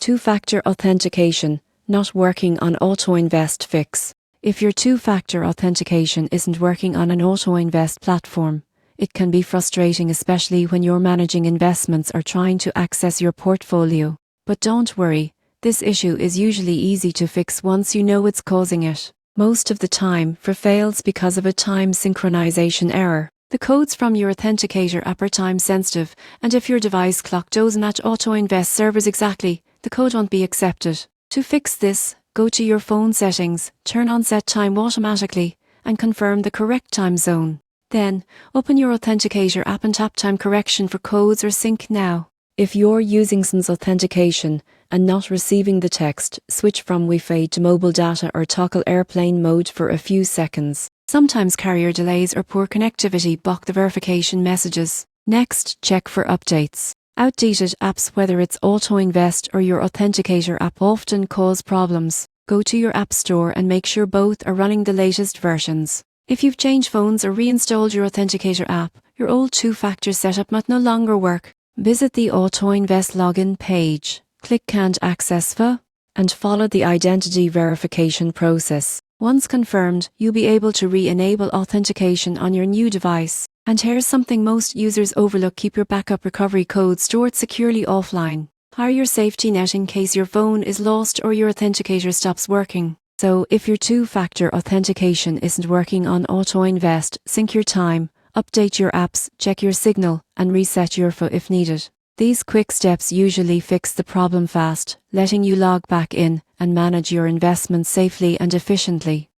Two-factor authentication, not working on AutoInvest fix. If your two-factor authentication isn't working on an AutoInvest platform, it can be frustrating, especially when you're managing investments or trying to access your portfolio. But don't worry, this issue is usually easy to fix once you know what's causing it. Most of the time, it fails because of a time synchronization error. The codes from your authenticator app are time sensitive, and if your device clock doesn't match AutoInvest servers exactly, the code won't be accepted. To fix this, go to your phone settings, turn on set time automatically, and confirm the correct time zone. Then, open your authenticator app and tap time correction for codes or sync now. If you're using Sans authentication and not receiving the text, switch from Wi-Fi to mobile data or toggle airplane mode for a few seconds. Sometimes carrier delays or poor connectivity block the verification messages. Next, check for updates. Outdated apps, whether it's AutoInvest or your authenticator app, often cause problems. Go to your app store and make sure both are running the latest versions. If you've changed phones or reinstalled your authenticator app, your old two-factor setup might no longer work. Visit the AutoInvest login page, click Can't Access FA, and follow the identity verification process. Once confirmed, you'll be able to re-enable authentication on your new device. And here's something most users overlook: keep your backup recovery code stored securely offline. Hire your safety net in case your phone is lost or your authenticator stops working. So, if your two-factor authentication isn't working on AutoInvest, sync your time, update your apps, check your signal, and reset your FA if needed. These quick steps usually fix the problem fast, letting you log back in and manage your investments safely and efficiently.